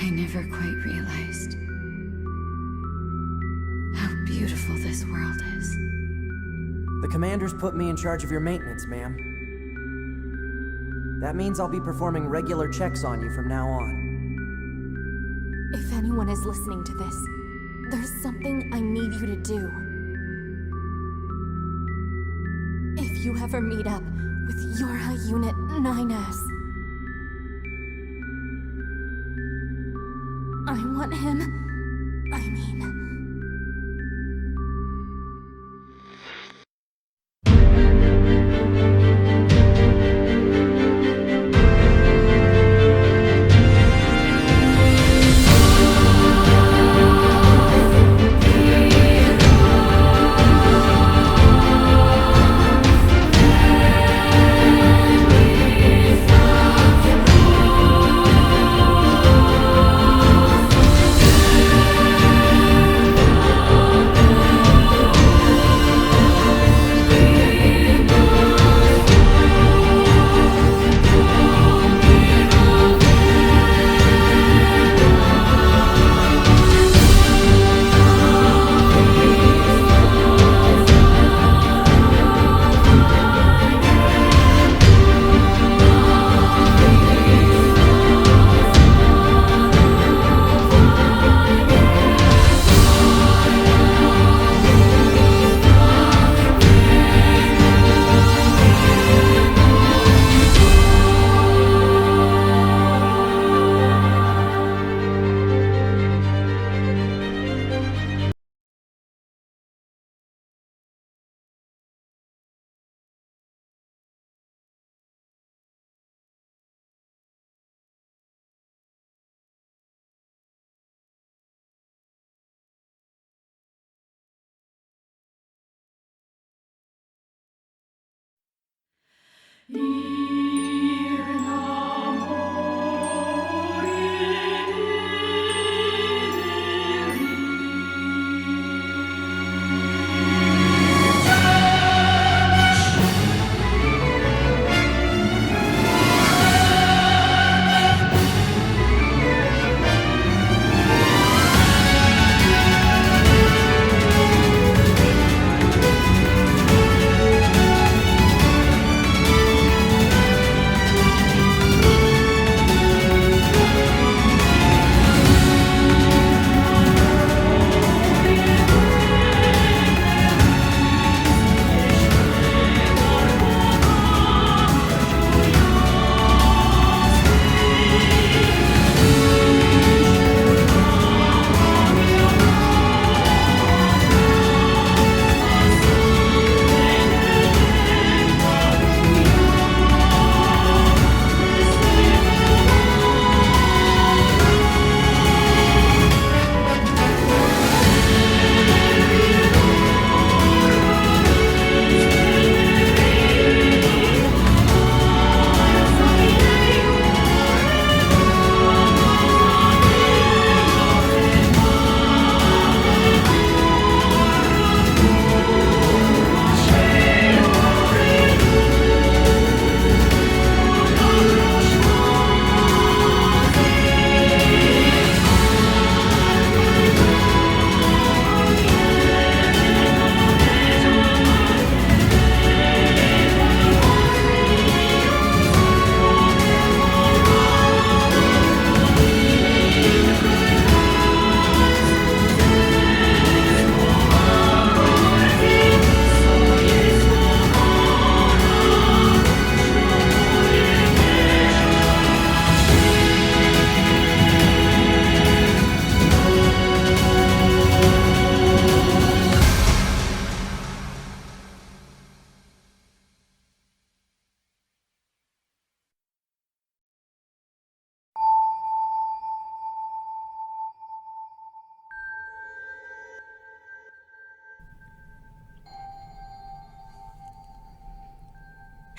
I never quite realized how beautiful this world is. The commander's put me in charge of your maintenance, ma'am. That means I'll be performing regular checks on you from now on. If anyone is listening to this, there's something I need you to do. If you ever meet up with YoRHa Unit 9S, I want him,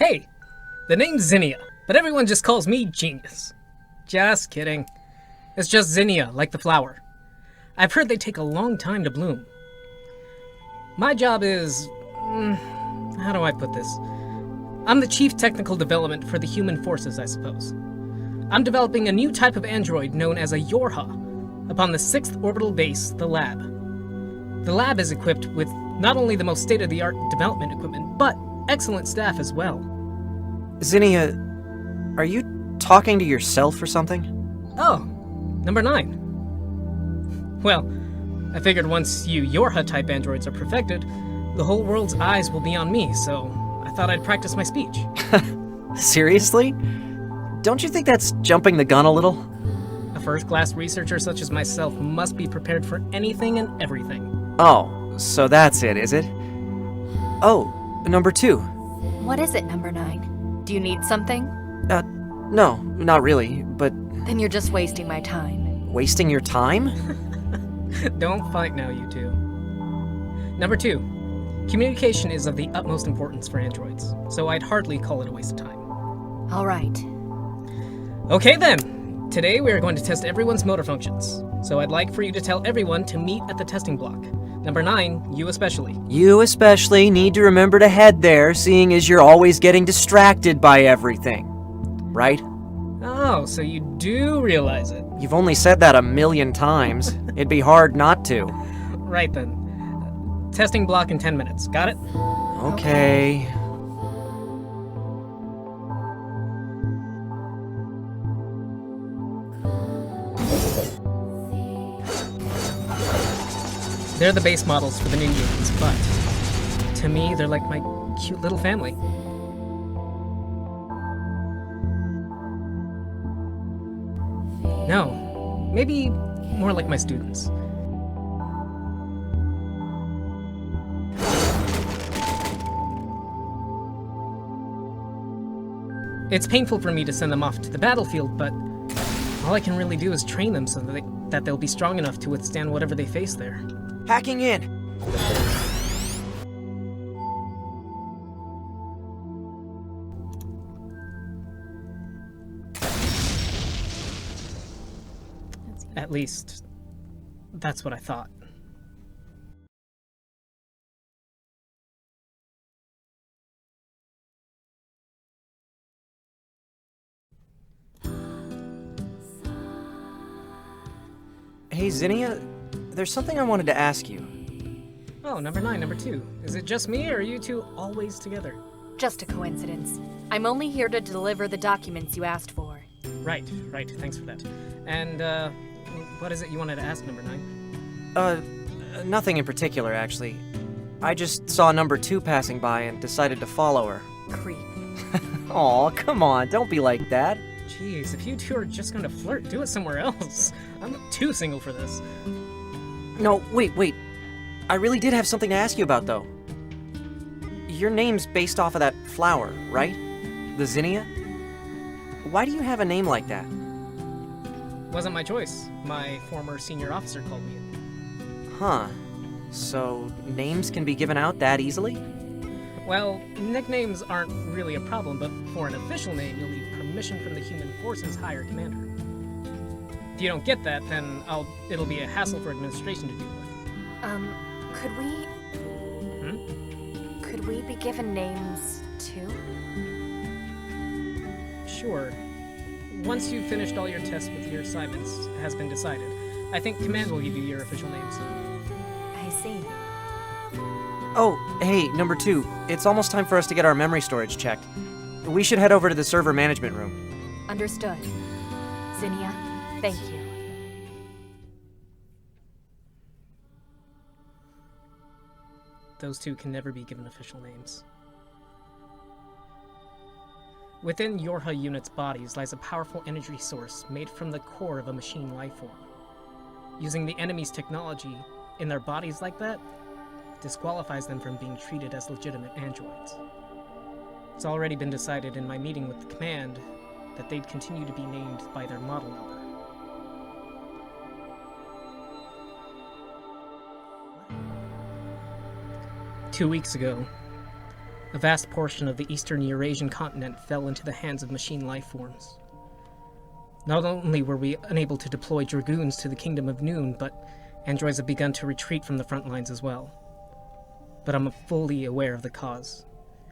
Hey, the name's Zinnia, but everyone just calls me Genius. Just kidding. It's just Zinnia, like the flower. I've heard they take a long time to bloom. My job is... how do I put this? I'm the Chief Technical Development for the Human Forces, I suppose. I'm developing a new type of android known as a YoRHa upon the 6th Orbital Base, the Lab. The Lab is equipped with not only the most state-of-the-art development equipment, but excellent staff as well. Zinnia, are you talking to yourself or something? Oh, number 9. Well, I figured once you YoRHa-type androids are perfected, the whole world's eyes will be on me, so I thought I'd practice my speech. Seriously? Don't you think that's jumping the gun a little? A first-class researcher such as myself must be prepared for anything and everything. Oh, so that's it, is it? Oh, number 2. What is it, number 9? Do you need something? No, not really, but Then you're just wasting my time. wasting your time? Don't fight now, you two. Number 2. Communication is of the utmost importance for androids, so I'd hardly call it a waste of time. All right. Okay then! Today we are going to test everyone's motor functions, so I'd like for you to tell everyone to meet at the testing block. Number 9, you especially. You especially need to remember to head there, seeing as you're always getting distracted by everything. Right? Oh, so you do realize it. You've only said that a million times. It'd be hard not to. Right then. Testing block in 10 minutes. Got it? Okay. They're the base models for the new units, but to me, they're like my cute little family. No, maybe more like my students. It's painful for me to send them off to the battlefield, but all I can really do is train them so that they'll be strong enough to withstand whatever they face there. Hacking in. At least, that's what I thought. Hey, Zinnia, there's something I wanted to ask you. Oh, number 9, number 2. Is it just me, or are you two always together? Just a coincidence. I'm only here to deliver the documents you asked for. Right. Thanks for that. And, what is it you wanted to ask, number 9? Nothing in particular, actually. I just saw number 2 passing by and decided to follow her. Creep. Aw, come on, don't be like that. Jeez, if you two are just gonna flirt, do it somewhere else. I'm too single for this. No, wait. I really did have something to ask you about, though. Your name's based off of that flower, right? The Zinnia? Why do you have a name like that? Wasn't my choice. My former senior officer called me it. Huh. So, names can be given out that easily? Well, nicknames aren't really a problem, but for an official name, you'll need permission from the Human Forces higher commander. If you don't get that, then it'll be a hassle for administration to deal with. Could we be given names, too? Sure. Once you've finished all your tests with your assignments, has been decided. I think Command will give you your official names. I see. Oh, hey, number 2. It's almost time for us to get our memory storage checked. We should head over to the server management room. Understood. Zinnia, thank you. Those two can never be given official names. Within YoRHa units' bodies lies a powerful energy source made from the core of a machine life form. Using the enemy's technology in their bodies like that disqualifies them from being treated as legitimate androids. It's already been decided in my meeting with the command that they'd continue to be named by their model number. 2 weeks ago, a vast portion of the eastern Eurasian continent fell into the hands of machine life forms. Not only were we unable to deploy dragoons to the Kingdom of Noon, but androids have begun to retreat from the front lines as well. But I'm fully aware of the cause.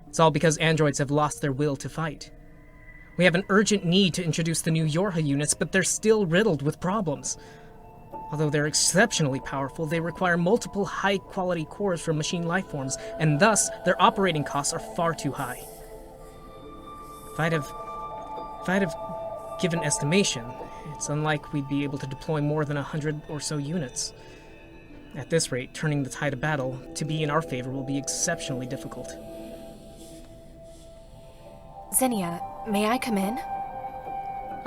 It's all because androids have lost their will to fight. We have an urgent need to introduce the new YoRHa units, but they're still riddled with problems. Although they're exceptionally powerful, they require multiple high-quality cores from machine lifeforms, and thus their operating costs are far too high. If I'd have given estimation, it's unlikely we'd be able to deploy more than 100 or so units. At this rate, turning the tide of battle to be in our favor will be exceptionally difficult. Xenia, may I come in?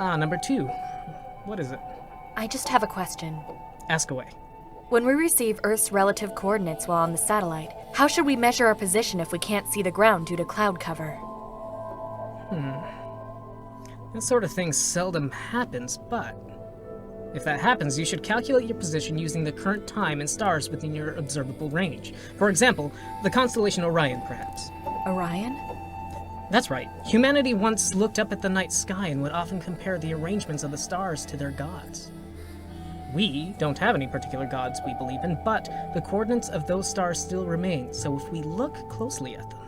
Number 2. What is it? I just have a question. Ask away. When we receive Earth's relative coordinates while on the satellite, how should we measure our position if we can't see the ground due to cloud cover? That sort of thing seldom happens, but if that happens, you should calculate your position using the current time and stars within your observable range. For example, the constellation Orion, perhaps. Orion? That's right. Humanity once looked up at the night sky and would often compare the arrangements of the stars to their gods. We don't have any particular gods we believe in, but the coordinates of those stars still remain, so if we look closely at them...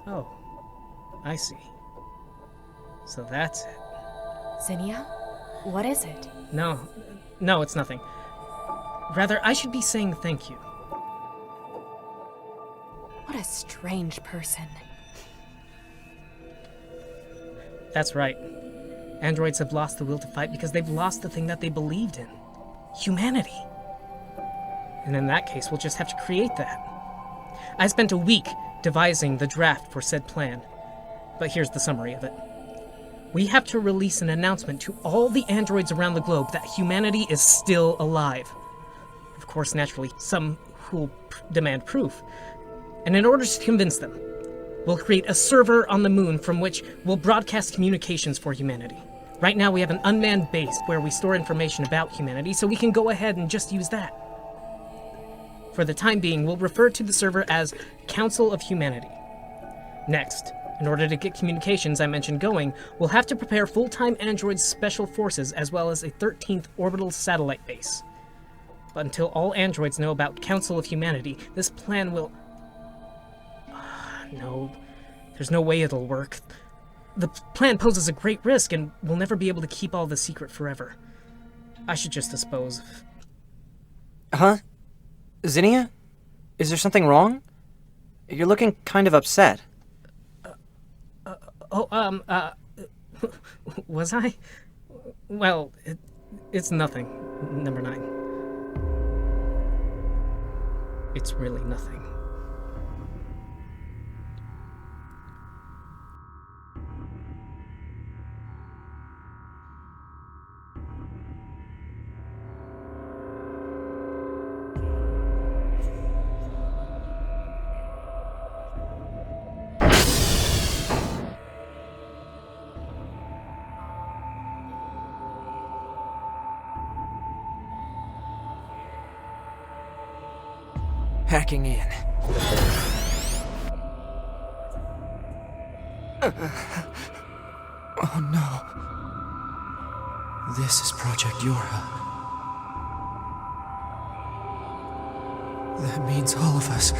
Oh, I see. So that's it. Xenia? What is it? No, it's nothing. Rather, I should be saying thank you. What a strange person. That's right. Androids have lost the will to fight because they've lost the thing that they believed in. Humanity. And in that case, we'll just have to create that. I spent a week devising the draft for said plan, but here's the summary of it. We have to release an announcement to all the androids around the globe that humanity is still alive. Of course, naturally, some who'll demand proof. And in order to convince them, we'll create a server on the moon from which we'll broadcast communications for humanity. Right now we have an unmanned base where we store information about humanity, so we can go ahead and just use that. For the time being, we'll refer to the server as Council of Humanity. Next, in order to get communications I mentioned going, we'll have to prepare full-time android special forces as well as a 13th orbital satellite base. But until all androids know about Council of Humanity, this plan will... No, there's no way it'll work. The plan poses a great risk, and we'll never be able to keep all the secret forever. I should just dispose of... Huh? Xenia? Is there something wrong? You're looking kind of upset. Was I? Well, it's nothing. Number 9. It's really nothing. Hacking in. Oh no. This is Project YoRHa. That means all of us.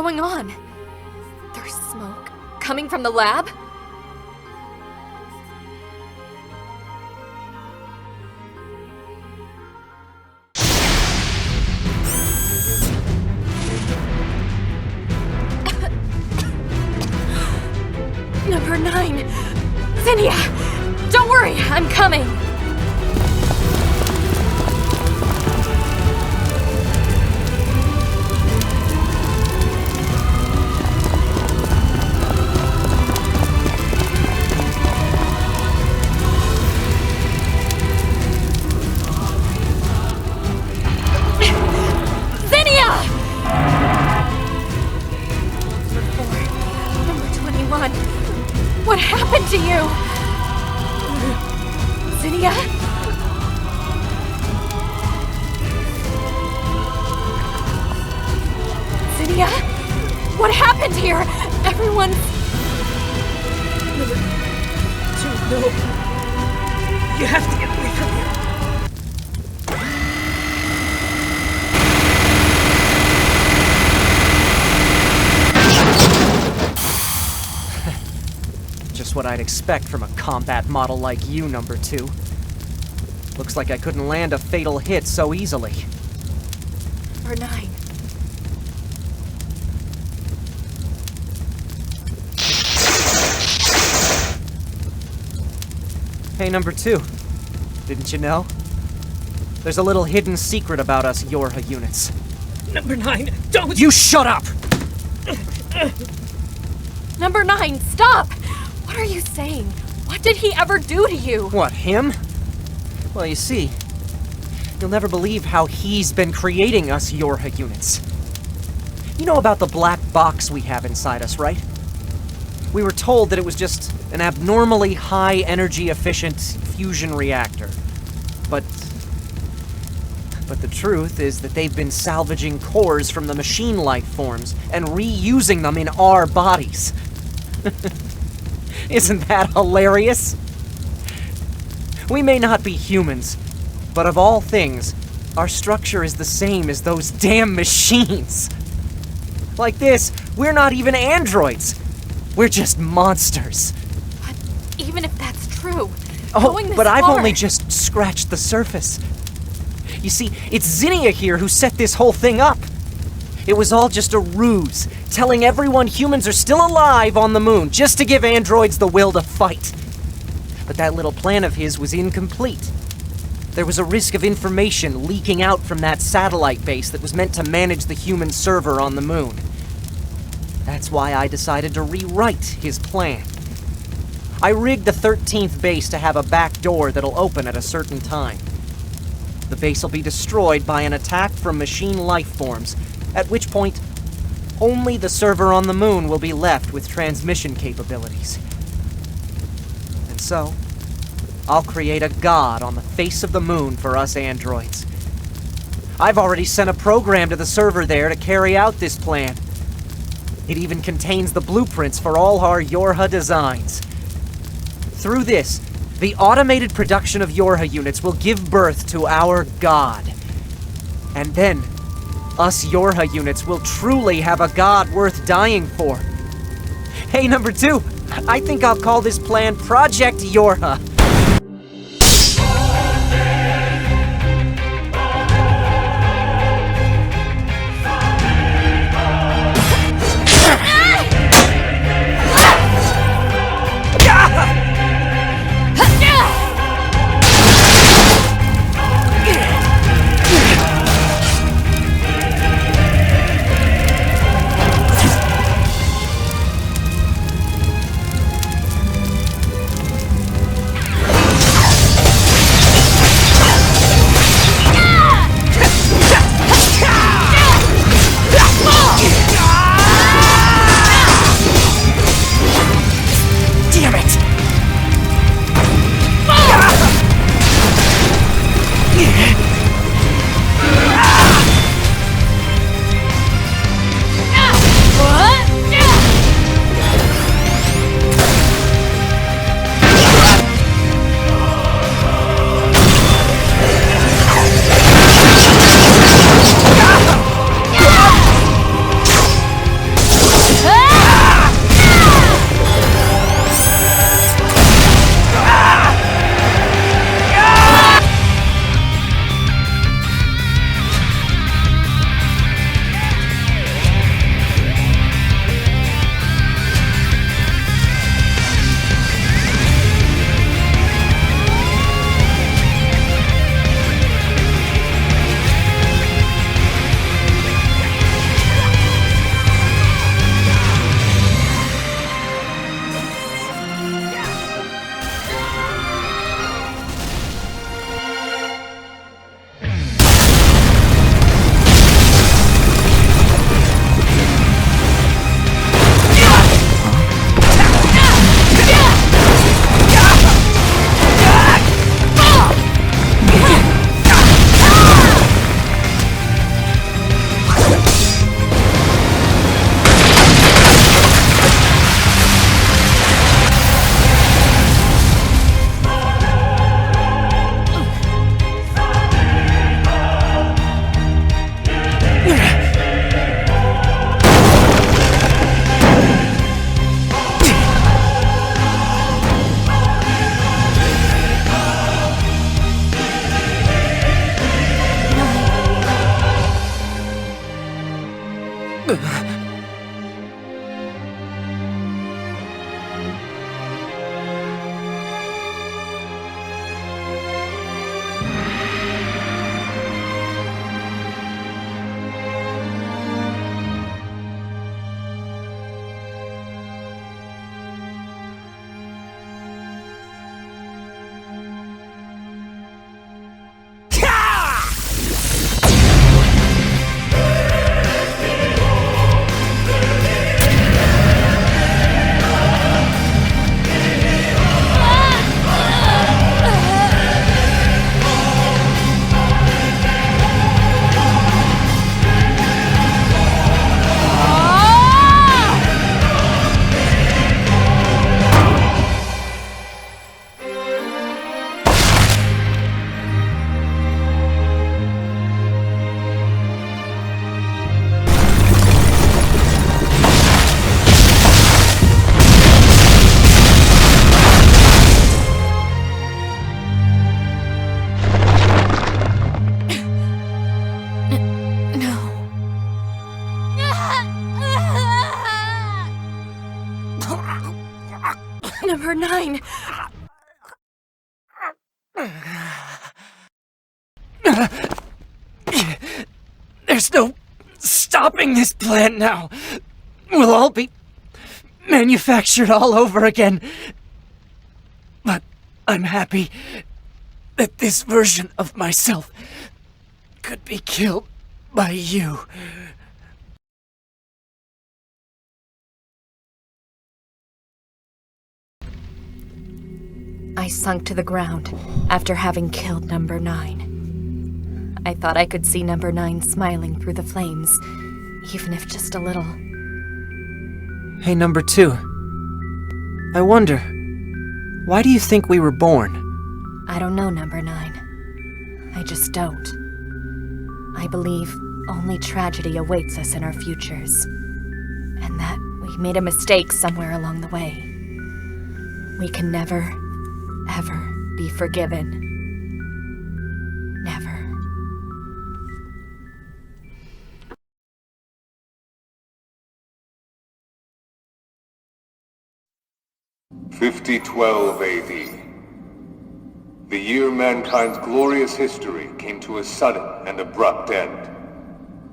going on? There's smoke coming from the lab? Number 9! Zinnia! Don't worry, I'm coming! Zinnia! Number 21. What happened to you? Zinnia? Zinnia? What happened here? Everyone's... No. You have to get away from here. Just what I'd expect from a combat model like you, number 2. Looks like I couldn't land a fatal hit so easily. Number 9. Hey, number 2. Didn't you know? There's a little hidden secret about us YoRHa units. Number 9, don't... You shut up! Number 9, stop! What are you saying? What did he ever do to you? What, him? Well, you see, you'll never believe how he's been creating us YoRHa units. You know about the black box we have inside us, right? We were told that it was just an abnormally high energy efficient fusion reactor. But the truth is that they've been salvaging cores from the machine life forms and reusing them in our bodies. Isn't that hilarious? We may not be humans, but of all things, our structure is the same as those damn machines. Like this, we're not even androids. We're just monsters. But even if that's true, Oh, going this but I've far- only just scratched the surface. You see, it's Zinnia here who set this whole thing up. It was all just a ruse, telling everyone humans are still alive on the moon, just to give androids the will to fight. But that little plan of his was incomplete. There was a risk of information leaking out from that satellite base that was meant to manage the human server on the moon. That's why I decided to rewrite his plan. I rigged the 13th base to have a back door that'll open at a certain time. The base will be destroyed by an attack from machine life forms, at which point, only the server on the moon will be left with transmission capabilities. And so, I'll create a god on the face of the moon for us androids. I've already sent a program to the server there to carry out this plan. It even contains the blueprints for all our YoRHa designs. Through this, the automated production of YoRHa units will give birth to our god. And then, us YoRHa units will truly have a god worth dying for. Hey, number 2, I think I'll call this plan Project YoRHa. There's no stopping this plant now. We'll all be manufactured all over again. But I'm happy that this version of myself could be killed by you. I sunk to the ground after having killed number 9. I thought I could see number 9 smiling through the flames, even if just a little. Hey, number 2. I wonder, why do you think we were born? I don't know, number 9. I just don't. I believe only tragedy awaits us in our futures, and that we made a mistake somewhere along the way. We can never, ever be forgiven. Never. (5012 AD). The year mankind's glorious history came to a sudden and abrupt end,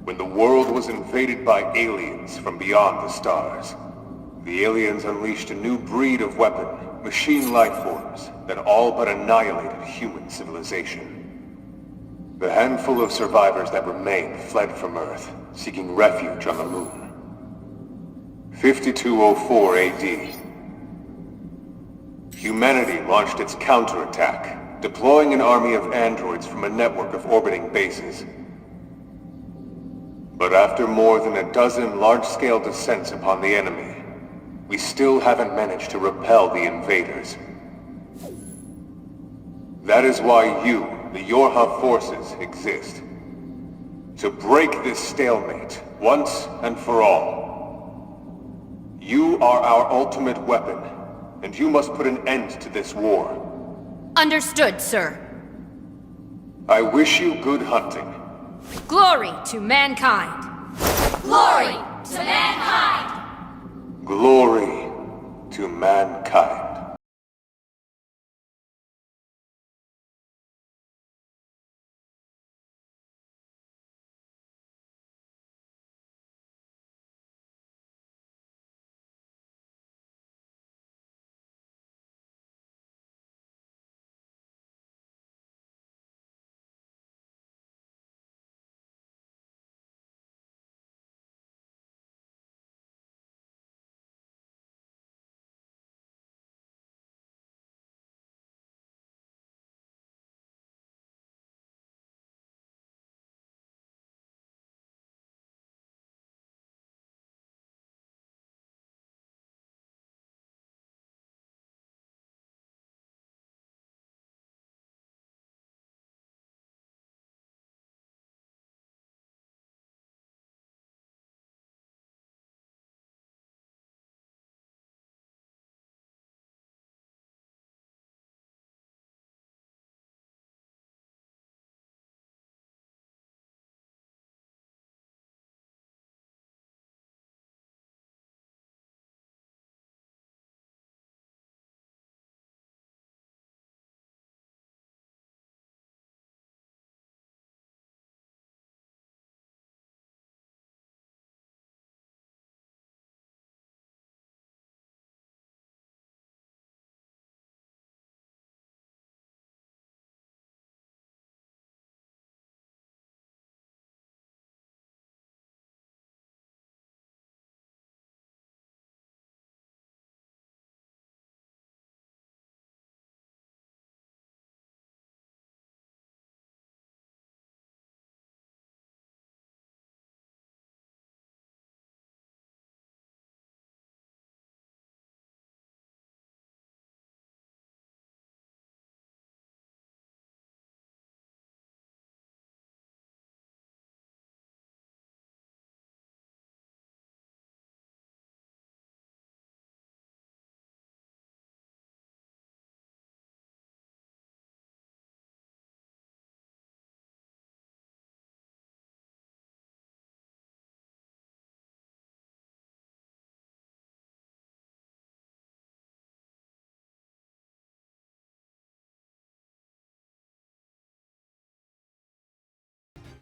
when the world was invaded by aliens from beyond the stars. The aliens unleashed a new breed of weapon, machine life forms, that all but annihilated human civilization. The handful of survivors that remained fled from Earth, seeking refuge on the moon. 5204 AD. Humanity launched its counterattack, deploying an army of androids from a network of orbiting bases. But after more than a dozen large-scale descents upon the enemy, we still haven't managed to repel the invaders. That is why you, the YoRHa forces, exist. To break this stalemate, once and for all. You are our ultimate weapon, and you must put an end to this war. Understood, sir. I wish you good hunting. Glory to mankind! Glory to mankind! Glory to mankind.